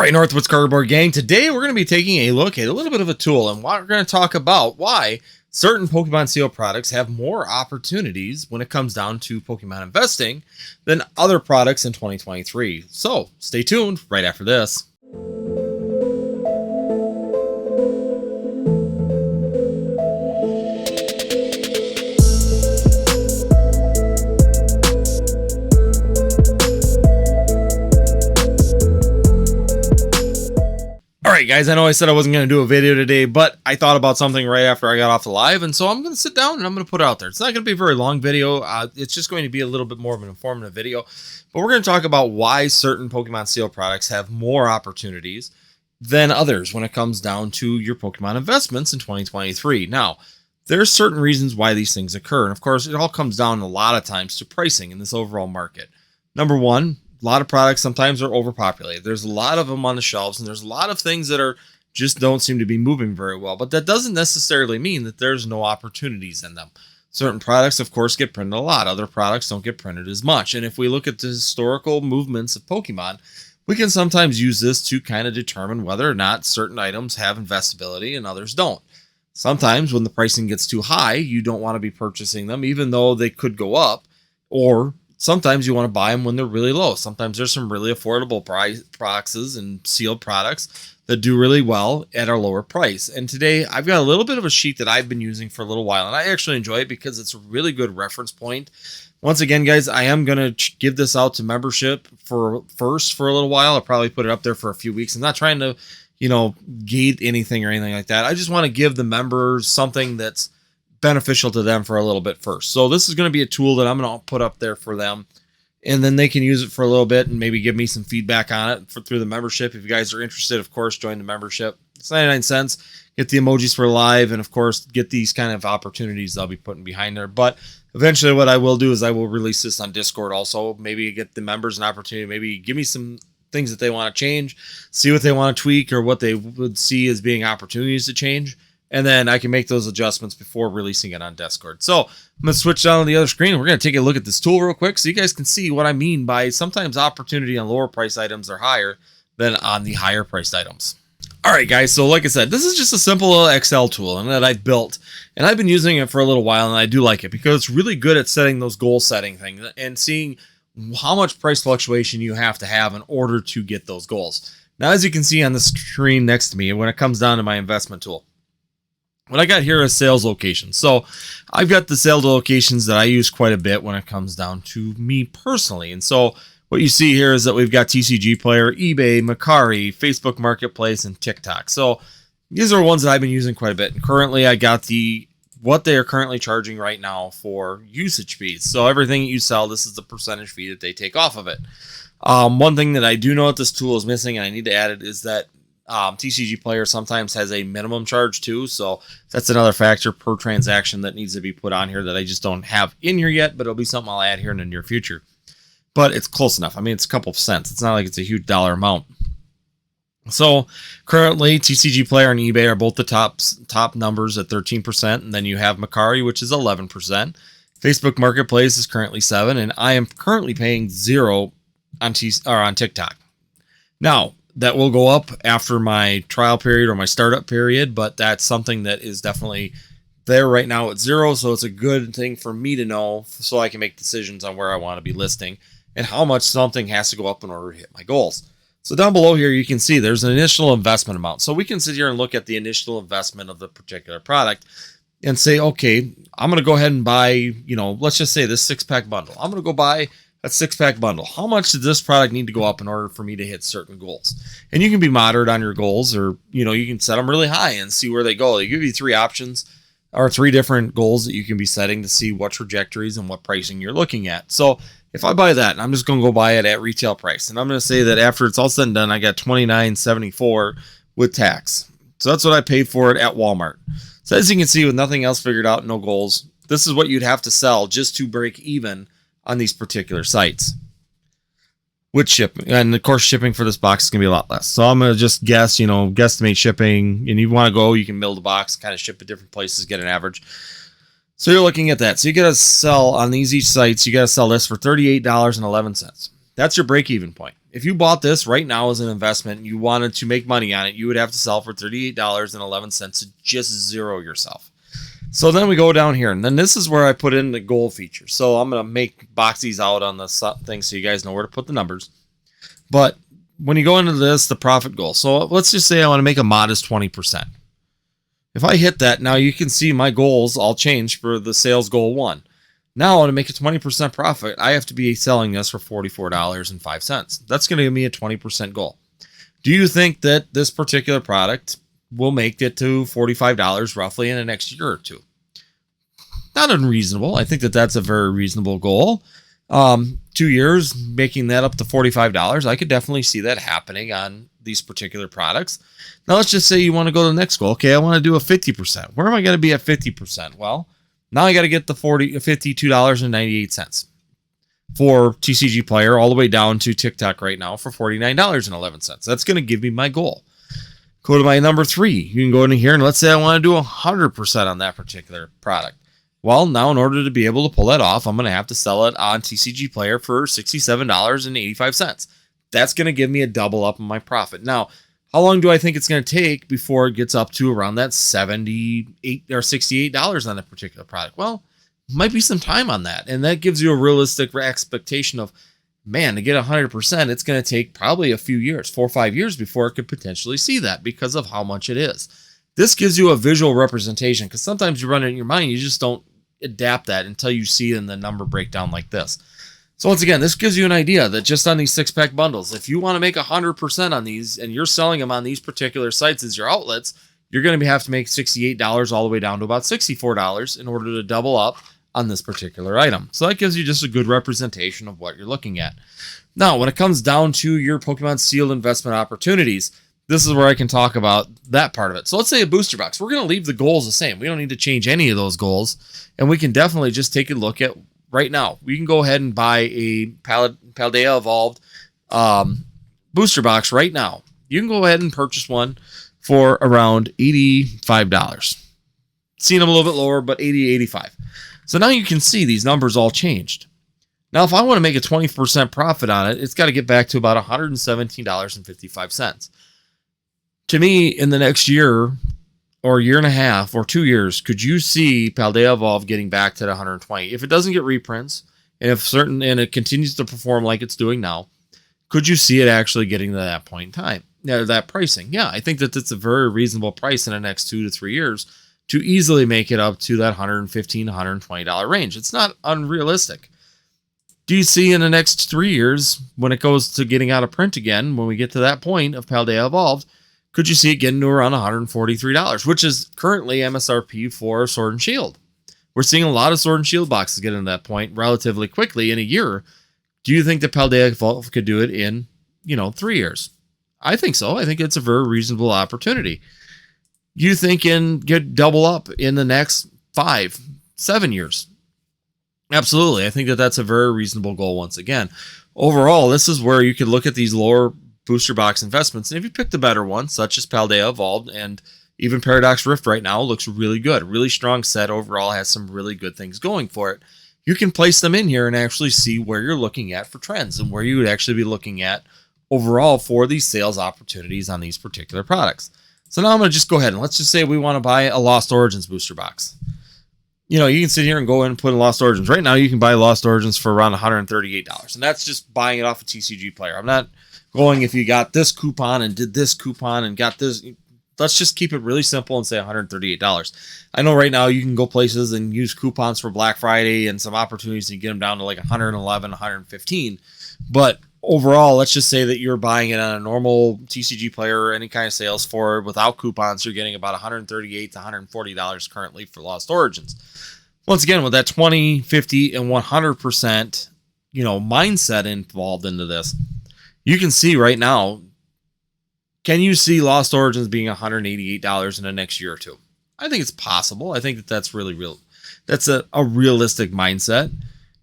right, Northwoods Cardboard Gang. Today we're going to be taking a look at a little bit of a tool, and we're going to talk about why certain Pokemon Seal products have more opportunities when it comes down to Pokemon investing than other products in 2023. So stay tuned right after this. Alright guys, I know I said I wasn't going to do a video today, but I thought about something right after I got off the live, and so I'm going to sit down and I'm going to put it out there. It's not going to be a very long video, it's just going to be a little bit more of an informative video, but we're going to talk about why certain Pokemon Seal products have more opportunities than others when it comes down to your Pokemon investments in 2023. Now, there's certain reasons why these things occur, and of course it all comes down a lot of times to pricing in this overall market. Number one, a lot of products sometimes are overpopulated. There's a lot of them on the shelves, and there's a lot of things that are just don't seem to be moving very well. But that doesn't necessarily mean that there's no opportunities in them. Certain products, of course, get printed a lot. Other products don't get printed as much. And if we look at the historical movements of Pokemon, we can sometimes use this to kind of determine whether or not certain items have investability and others don't. Sometimes when the pricing gets too high, you don't want to be purchasing them, even though they could go up, or sometimes you want to buy them when they're really low. Sometimes there's some really affordable boxes and sealed products that do really well at a lower price. And today I've got a little bit of a sheet that I've been using for a little while, and I actually enjoy it because it's a really good reference point. Once again, guys, I am going to give this out to membership for a little while. I'll probably put it up there for a few weeks. I'm not trying to, gate anything or anything like that. I just want to give the members something that's beneficial to them for a little bit first. So this is going to be a tool that I'm going to put up there for them, and then they can use it for a little bit and maybe give me some feedback on it through the membership. If you guys are interested, of course, join the membership. It's 99 cents. Get the emojis for live, and of course, get these kind of opportunities I'll be putting behind there. But eventually what I will do is I will release this on Discord also. Maybe get the members an opportunity, maybe give me some things that they want to change, see what they want to tweak or what they would see as being opportunities to change. And then I can make those adjustments before releasing it on Discord. So I'm going to switch down to the other screen. We're going to take a look at this tool real quick so you guys can see what I mean by sometimes opportunity on lower price items are higher than on the higher priced items. All right, guys. So like I said, this is just a simple little Excel tool and that I built, and I've been using it for a little while, and I do like it because it's really good at setting those goal setting things and seeing how much price fluctuation you have to have in order to get those goals. Now, as you can see on the screen next to me, when it comes down to my investment tool, what I got here is sales locations. So I've got the sales locations that I use quite a bit when it comes down to me personally. And so what you see here is that we've got TCG Player, eBay, Mercari, Facebook Marketplace, and TikTok. So these are ones that I've been using quite a bit. And currently I got what they are currently charging right now for usage fees. So everything you sell, this is the percentage fee that they take off of it. One thing that I do know that this tool is missing, and I need to add it, is that TCG Player sometimes has a minimum charge too, so that's another factor per transaction that needs to be put on here that I just don't have in here yet, but it'll be something I'll add here in the near future. But it's close enough. I mean, it's a couple of cents. It's not like it's a huge dollar amount. So currently, TCG Player and eBay are both the top numbers at 13%, and then you have Mercari, which is 11%. Facebook Marketplace is currently 7%, and I am currently paying 0 on TikTok. Now, that will go up after my trial period or my startup period, but that's something that is definitely there right now at 0. So it's a good thing for me to know so I can make decisions on where I want to be listing and how much something has to go up in order to hit my goals. So down below here, you can see there's an initial investment amount. So we can sit here and look at the initial investment of the particular product and say, okay, I'm going to go ahead and buy, let's just say this 6-pack bundle. I'm going to go buy a 6-pack bundle. How much does this product need to go up in order for me to hit certain goals? And you can be moderate on your goals, or, you can set them really high and see where they go. They give you 3 options or 3 different goals that you can be setting to see what trajectories and what pricing you're looking at. So if I buy that, and I'm just going to go buy it at retail price, and I'm going to say that after it's all said and done, I got $29.74 with tax. So that's what I paid for it at Walmart. So as you can see, with nothing else figured out, no goals, this is what you'd have to sell just to break even on these particular sites with shipping. And of course, shipping for this box is going to be a lot less. So I'm going to just guess, guesstimate shipping, and you want to go, you can build a box, kind of ship at different places, get an average. So you're looking at that. So you got to sell on these each sites. You got to sell this for $38.11. That's your break-even point. If you bought this right now as an investment and you wanted to make money on it, you would have to sell for $38.11 to just zero yourself. So then we go down here, and then this is where I put in the goal feature. So I'm going to box these out on the thing so you guys know where to put the numbers. But when you go into this, the profit goal. So let's just say I want to make a modest 20%. If I hit that, now you can see my goals all change for the sales goal 1. Now to make a 20% profit, I have to be selling this for $44.05. That's going to give me a 20% goal. Do you think that this particular product will make it to $45 roughly in the next year or two? Not unreasonable. I think that that's a very reasonable goal. 2 years, making that up to $45. I could definitely see that happening on these particular products. Now, let's just say you want to go to the next goal. Okay, I want to do a 50%. Where am I going to be at 50%? Well, now I got to get the $52.98 for TCG Player all the way down to TikTok right now for $49.11. That's going to give me my goal. Go to my number 3. You can go in here and let's say I want to do 100% on that particular product. Well, now in order to be able to pull that off, I'm going to have to sell it on TCG Player for $67.85. That's going to give me a double up in my profit. Now, how long do I think it's going to take before it gets up to around that $78 or $68 on a particular product? Well, might be some time on that. And that gives you a realistic expectation of, man, to get 100%, it's going to take probably a few years, 4 or 5 years before it could potentially see that because of how much it is. This gives you a visual representation because sometimes you run it in your mind, you just don't adapt that until you see it in the number breakdown like this. So once again, this gives you an idea that just on these 6-pack bundles, if you want to make 100% on these and you're selling them on these particular sites as your outlets, you're going to have to make $68 all the way down to about $64 in order to double up on this particular item. So that gives you just a good representation of what you're looking at. Now, when it comes down to your Pokemon sealed investment opportunities, this is where I can talk about that part of it. So let's say a booster box. We're going to leave the goals the same. We don't need to change any of those goals. And we can definitely just take a look at right now. We can go ahead and buy a Paldea Evolved booster box right now. You can go ahead and purchase one for around $85. Seen them a little bit lower, but $80, $85. So now you can see these numbers all changed. Now, if I want to make a 20% profit on it, it's got to get back to about $117.55. To me, in the next year or year and a half or 2 years, could you see Paldea Evolve getting back to the 120? If it doesn't get reprints and it continues to perform like it's doing now, could you see it actually getting to that point in time? Yeah, that pricing. Yeah, I think that it's a very reasonable price in the next 2 to 3 years to easily make it up to that $115, $120 range. It's not unrealistic. Do you see in the next 3 years, when it goes to getting out of print again, when we get to that point of Paldea Evolved, could you see it getting to around $143, which is currently MSRP for Sword and Shield? We're seeing a lot of Sword and Shield boxes get to that point relatively quickly in a year. Do you think that Paldea Evolved could do it in, 3 years? I think so. I think it's a very reasonable opportunity. You think get double up in the next 5, 7 years? Absolutely. I think that that's a very reasonable goal once again. Overall, this is where you could look at these lower booster box investments. And if you pick the better ones, such as Paldea Evolved and even Paradox Rift right now, looks really good. Really strong set overall, has some really good things going for it. You can place them in here and actually see where you're looking at for trends and where you would actually be looking at overall for these sales opportunities on these particular products. So now I'm going to just go ahead and let's just say we want to buy a Lost Origins booster box. You can sit here and go in and put in Lost Origins. Right now, you can buy Lost Origins for around $138. And that's just buying it off a TCG Player. I'm not going if you got this coupon and did this coupon and got this. Let's just keep it really simple and say $138. I know right now you can go places and use coupons for Black Friday and some opportunities to get them down to like $111, $115. But overall, let's just say that you're buying it on a normal TCG Player or any kind of sales for it without coupons. You're getting about $138 to $140 currently for Lost Origins. Once again, with that 20, 50, and 100%, mindset involved into this, you can see right now, can you see Lost Origins being $188 in the next year or two? I think it's possible. I think that that's really real. That's a realistic mindset.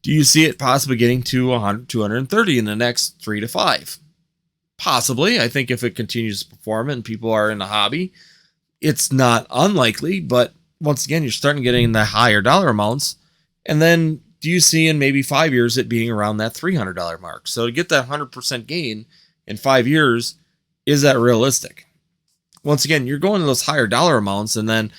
Do you see it possibly getting to 230 in the next 3 to 5? Possibly. I think if it continues to perform and people are in the hobby, it's not unlikely. But once again, you're starting getting the higher dollar amounts. And then do you see in maybe 5 years it being around that $300 mark? So to get that 100% gain in 5 years, is that realistic? Once again, you're going to those higher dollar amounts. And then,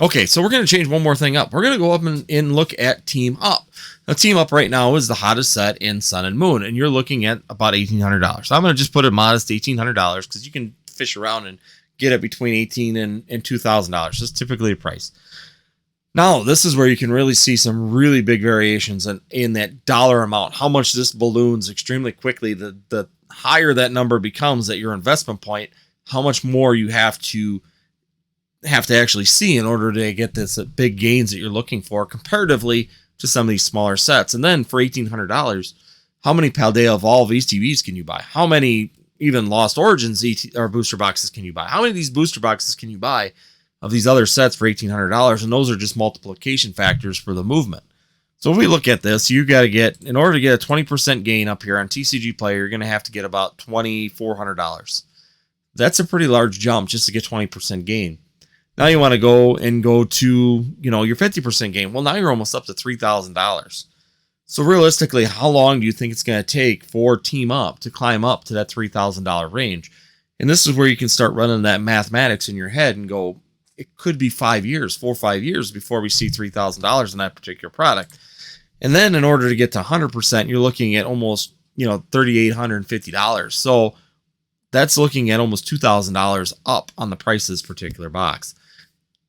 okay, so we're going to change one more thing up. We're going to go up and look at Team Up. Now, Team Up right now is the hottest set in Sun and Moon, and you're looking at about $1,800. So I'm going to just put a modest $1,800 because you can fish around and get it between $1,800 and $2,000. That's typically the price. Now, this is where you can really see some really big variations in that dollar amount, how much this balloons extremely quickly. The higher that number becomes at your investment point, how much more you have to actually see in order to get this big gains that you're looking for comparatively to some of these smaller sets. And then for $1,800, how many Paldea Evolve ETBs can you buy? How many even Lost Origins or booster boxes can you buy? How many of these booster boxes can you buy of these other sets for $1,800? And those are just multiplication factors for the movement. So if we look at this, you got to get, in order to get a 20% gain up here on TCG Player, you're going to have to get about $2,400. That's a pretty large jump just to get 20% gain. Now you want to go to, your 50% gain. Well, now you're almost up to $3,000. So realistically, how long do you think it's going to take for Team Up to climb up to that $3,000 range? And this is where you can start running that mathematics in your head and go, it could be 5 years, 4 or 5 years before we see $3,000 in that particular product. And then in order to get to 100%, you're looking at almost, $3,850. So that's looking at almost $2,000 up on the price of this particular box.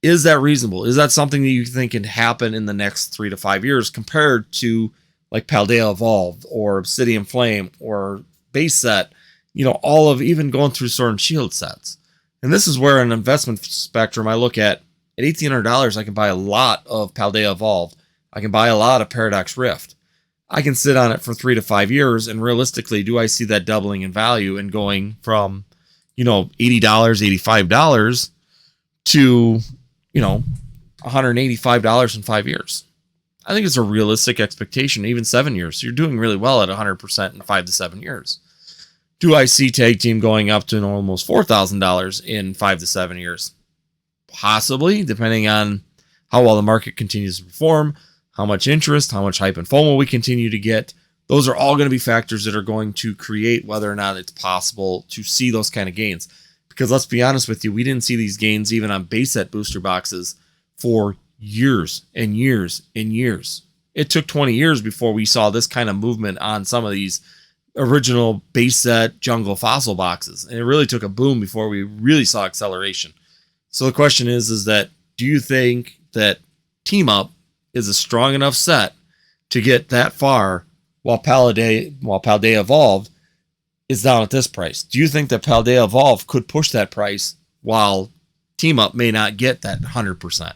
Is that reasonable? Is that something that you think can happen in the next 3 to 5 years compared to like Paldea Evolved or Obsidian Flame or base set, all of even going through Sword and Shield sets? And this is where an investment spectrum I look at $1,800, I can buy a lot of Paldea Evolved. I can buy a lot of Paradox Rift. I can sit on it for 3 to 5 years, and realistically, do I see that doubling in value and going from, $80, $85 to, $185 in 5 years? I think it's a realistic expectation, even 7 years. So you're doing really well at 100% in 5 to 7 years. Do I see Tag Team going up to almost $4,000 in 5 to 7 years? Possibly, depending on how well the market continues to perform, how much interest, how much hype and FOMO we continue to get. Those are all going to be factors that are going to create whether or not it's possible to see those kind of gains. Because let's be honest with you, we didn't see these gains even on base set booster boxes for years and years and years. It took 20 years before we saw this kind of movement on some of these original base set jungle fossil boxes. And it really took a boom before we really saw acceleration. So the question is that do you think that Team Up is a strong enough set to get that far while Paldea Evolved is down at this price? Do you think that Paldea Evolved could push that price while Team Up may not get that 100%?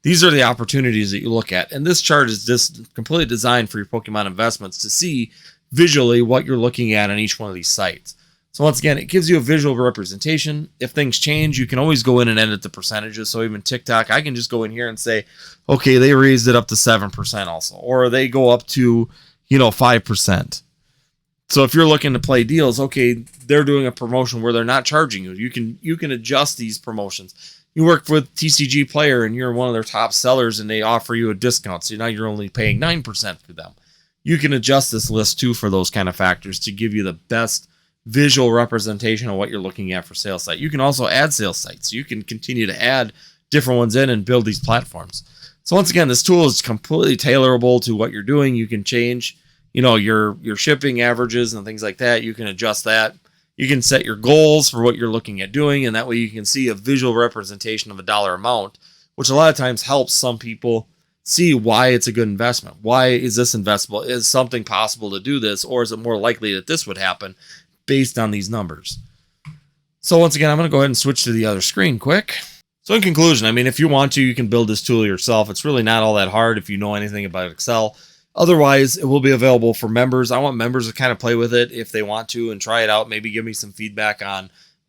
These are the opportunities that you look at. And this chart is just completely designed for your Pokemon investments to see visually what you're looking at on each one of these sites. So once again, it gives you a visual representation. If things change, you can always go in and edit the percentages. So even TikTok, I can just go in here and say, okay, they raised it up to 7% also, or they go up to, 5%. So if you're looking to play deals, okay, they're doing a promotion where they're not charging you. You can adjust these promotions. You work with TCG Player and you're one of their top sellers and they offer you a discount. So now you're only paying 9% for them. You can adjust this list too for those kind of factors to give you the best visual representation of what you're looking at for sales site. You can also add sales sites. You can continue to add different ones in and build these platforms. So once again, this tool is completely tailorable to what you're doing. You can change, your shipping averages and things like that. You can adjust that. You can set your goals for what you're looking at doing, and that way you can see a visual representation of a dollar amount, which a lot of times helps some people see why it's a good investment. Why is this investable? Is something possible to do this, or is it more likely that this would happen based on these numbers? So once again, I'm going to go ahead and switch to the other screen quick. So in conclusion, if you want to, you can build this tool yourself. It's really not all that hard if you know anything about Excel. Otherwise, it will be available for members. I want members to kind of play with it if they want to and try it out. Maybe give me some feedback on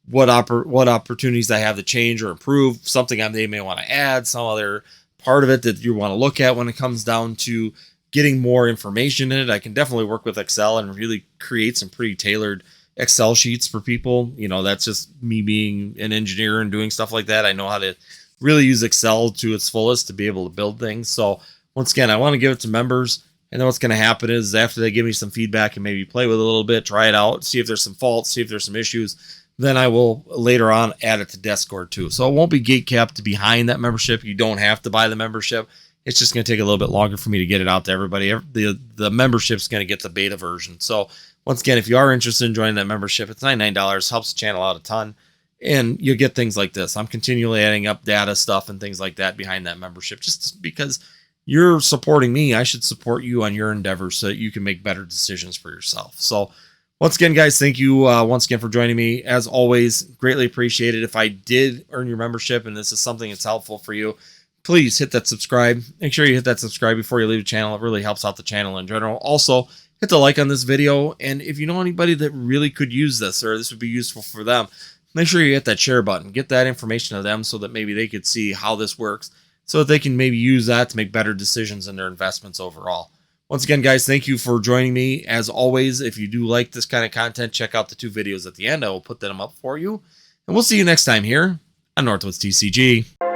what opportunities I have to change or improve, something they may want to add, some other part of it that you want to look at when it comes down to getting more information in it. I can definitely work with Excel and really create some pretty tailored Excel sheets for people. That's just me being an engineer and doing stuff like that. I know how to really use Excel to its fullest to be able to build things. So once again, I want to give it to members. And then what's going to happen is after they give me some feedback and maybe play with it a little bit, try it out, see if there's some faults, see if there's some issues, then I will later on add it to Discord too. So it won't be gate capped behind that membership. You don't have to buy the membership. It's just going to take a little bit longer for me to get it out to everybody. The membership's going to get the beta version. So once again, if you are interested in joining that membership, it's $99, helps the channel out a ton. And you'll get things like this. I'm continually adding up data stuff and things like that behind that membership, just because you're supporting me. I should support you on your endeavors so that you can make better decisions for yourself. So once again, guys, thank you once again for joining me. As always, greatly appreciated. If I did earn your membership and this is something that's helpful for you, please hit that subscribe. Make sure you hit that subscribe before you leave the channel. It really helps out the channel in general. Also, hit the like on this video. And if you know anybody that really could use this or this would be useful for them, make sure you hit that share button. Get that information to them so that maybe they could see how this works, so that they can maybe use that to make better decisions in their investments overall. Once again, guys, thank you for joining me. As always, if you do like this kind of content, check out the 2 videos at the end. I will put them up for you. And we'll see you next time here on Northwoods TCG.